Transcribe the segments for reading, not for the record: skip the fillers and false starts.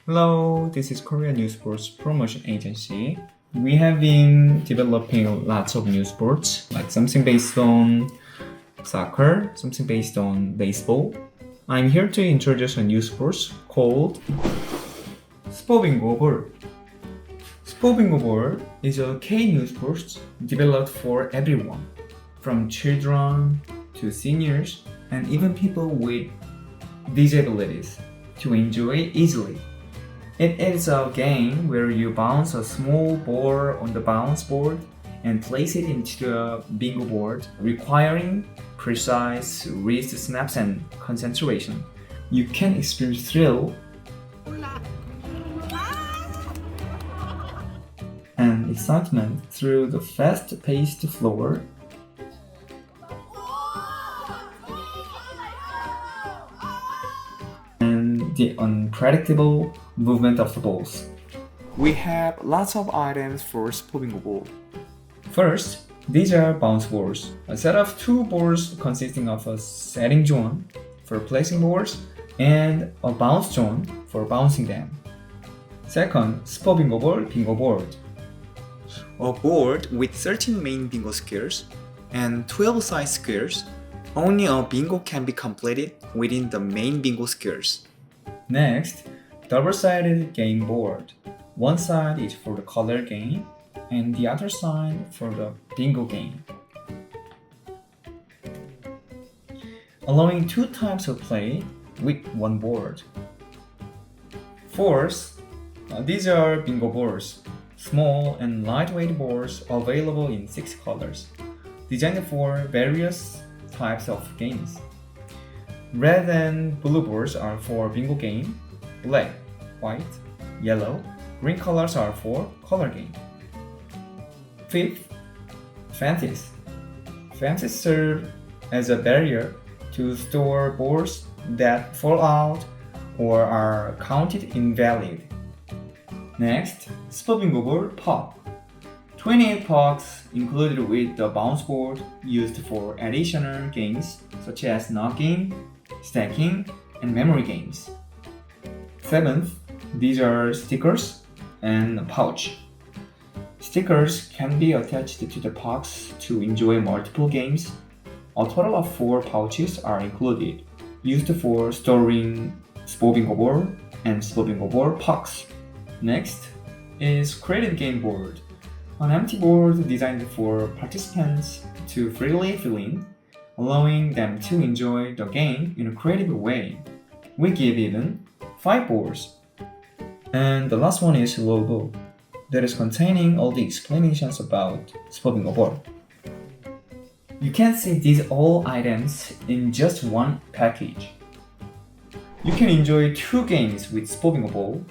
Hello, this is Korea 뉴스포츠 promotion agency. We have been developing lots of new sports, like something based on soccer, something based on baseball. I'm here to introduce a new sport called SpoBingo Ball. SpoBingo Ball is a K-new sport developed for everyone, from children to seniors and even people with disabilities, to enjoy easily. It is a game where you bounce a small ball on the bounce board and place it into the bingo board, requiring precise wrist snaps and concentration. You can experience thrill and excitement through the fast-paced floor and the unpredictable movement of the balls. We have lots of items for SpoBingo Ball. First, these are bounce balls, a set of two balls consisting of a setting zone for placing balls and a bounce zone for bouncing them. Second, SpoBingo Ball bingo board, a board with 13 main bingo squares and 12 side squares. Only a bingo can be completed within the main bingo squares. Next, double-sided game board. One side is for the color game and the other side for the bingo game, allowing two types of play with one board. Fourth, these are bingo boards, small and lightweight boards available in 6 colors, designed for various types of games. Red and blue boards are for bingo game, black, white, yellow, green colors are for color game. Fifth, fences. Fences serve as a barrier to store balls that fall out or are counted invalid. Next, SpoBingo Ball puck. 28 pucks included with the bounce board used for additional games such as knocking, stacking, and memory games. Seventh, these are stickers and a pouch. Stickers can be attached to the pucks to enjoy multiple games. A total of 4 pouches are included, used for storing SpoBingo Ball and SpoBingo Ball pucks. Next is creative game board, an empty board designed for participants to freely fill in, allowing them to enjoy the game in a creative way. We give even 5 boards. And the last one is logo, that is containing all the explanations about SpoBingo Ball. You can see these all items in just one package. You can enjoy 2 games with SpoBingo Ball,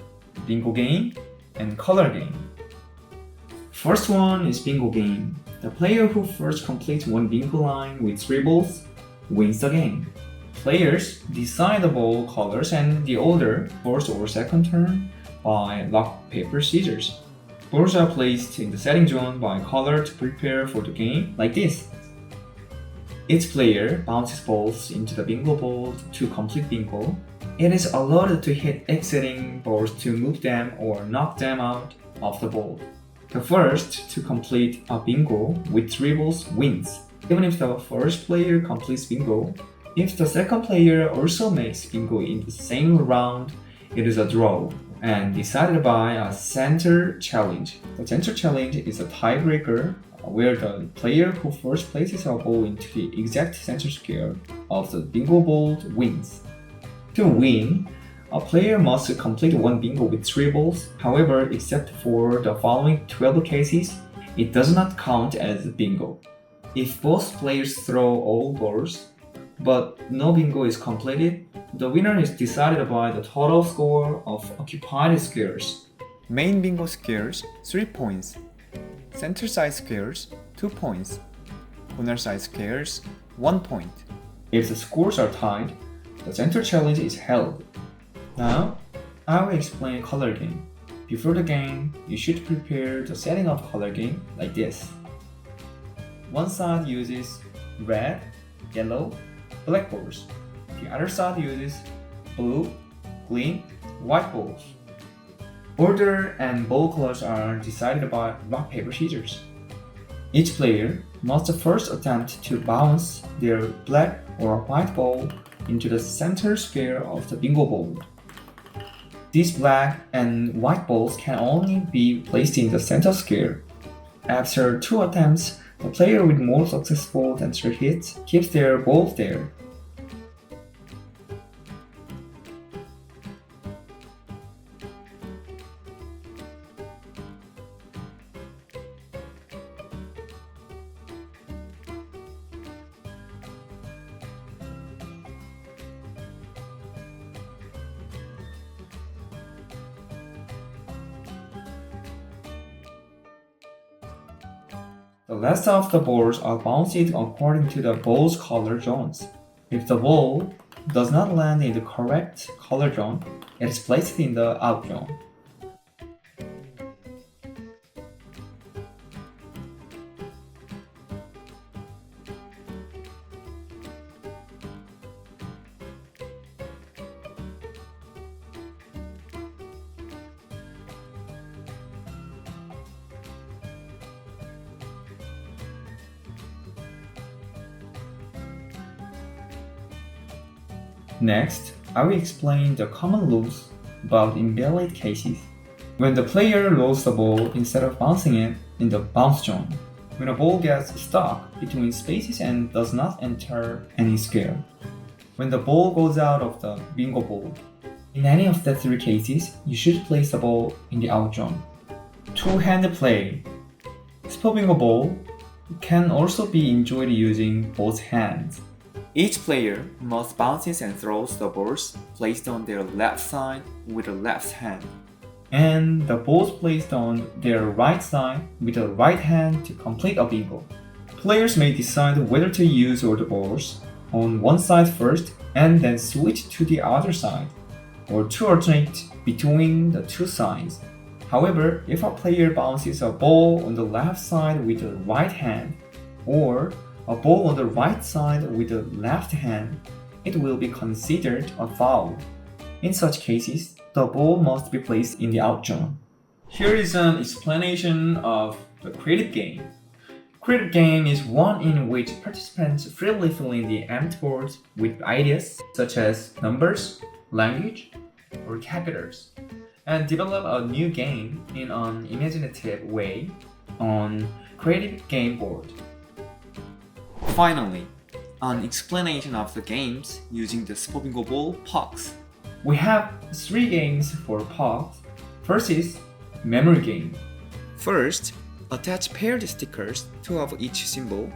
bingo game and color game. First one is bingo game. The player who first completes one bingo line with 3 balls wins the game. Players decide the ball colors and the order, first or second turn, by rock, paper, scissors. Balls are placed in the setting zone by color to prepare for the game, like this. Each player bounces balls into the bingo board to complete bingo. It is allowed to hit exiting balls to move them or knock them out of the board. The first to complete a bingo with 3 balls wins. Even if the first player completes bingo, if the second player also makes bingo in the same round, it is a draw and decided by a center challenge. The center challenge is a tiebreaker where the player who first places a ball into the exact center square of the bingo board wins. To win, a player must complete one bingo with 3 balls. However, except for the following 12 cases, it does not count as bingo. If both players throw all balls, but no bingo is completed, the winner is decided by the total score of occupied squares. Main bingo squares, 3 points. Center side squares, 2 points. Corner side squares, 1 point. If the scores are tied, the center challenge is held. Now, I will explain color game. Before the game, you should prepare the setting of color game like this. One side uses red, yellow, black balls. The other side uses blue, green, white balls. Order and ball colors are decided by rock, paper, scissors. Each player must first attempt to bounce their black or white ball into the center square of the bingo board. These black and white balls can only be placed in the center square. After 2 attempts, the player with more successful than 3 hits keeps their ball there. The rest of the balls are bounced according to the ball's color zones. If the ball does not land in the correct color zone, it is placed in the out zone. Next, I will explain the common rules about invalid cases. When the player rolls the ball instead of bouncing it in the bounce zone. When a ball gets stuck between spaces and does not enter any square. When the ball goes out of the bingo board. In any of the 3 cases, you should place the ball in the out zone. Two-hand play. SpoBingo Ball can also be enjoyed using both hands. Each player must bounces and throws the balls placed on their left side with the left hand, and the balls placed on their right side with the right hand to complete a bingo. Players may decide whether to use all the balls on one side first and then switch to the other side, or to alternate between the 2 sides. However, if a player bounces a ball on the left side with the right hand, or a ball on the right side with the left hand, it will be considered a foul. In such cases, the ball must be placed in the out zone. Here is an explanation of the creative game. Creative game is one in which participants freely fill in the empty boards with ideas such as numbers, language, or characters, and develop a new game in an imaginative way on creative game board. Finally, an explanation of the games using the SpoBingo Ball pucks. We have 3 games for pucks. First is memory game. First, attach paired stickers, 2 of each symbol,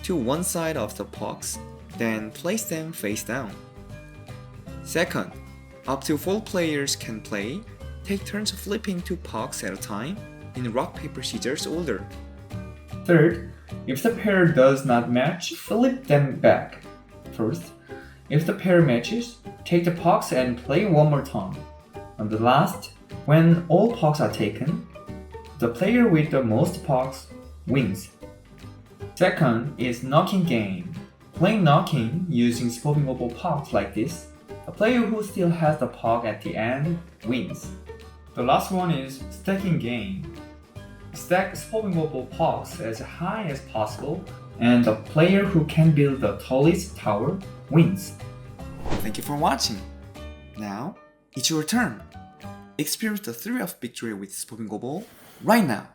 to one side of the pucks, then place them face down. Second, up to 4 players can play. Take turns flipping 2 pucks at a time in rock, paper, scissors order. Third, if the pair does not match, flip them back. First, if the pair matches, take the pucks and play one more time. And the last, when all pucks are taken, the player with the most pucks wins. Second is knocking game. Playing knocking using SpoBingo Ball pucks like this, the player who still has the puck at the end wins. The last one is stacking game. Stack SpoBingo Ball pucks as high as possible, and the player who can build the tallest tower wins. Thank you for watching. Now, it's your turn. Experience the thrill of victory with SpoBingo Ball right now.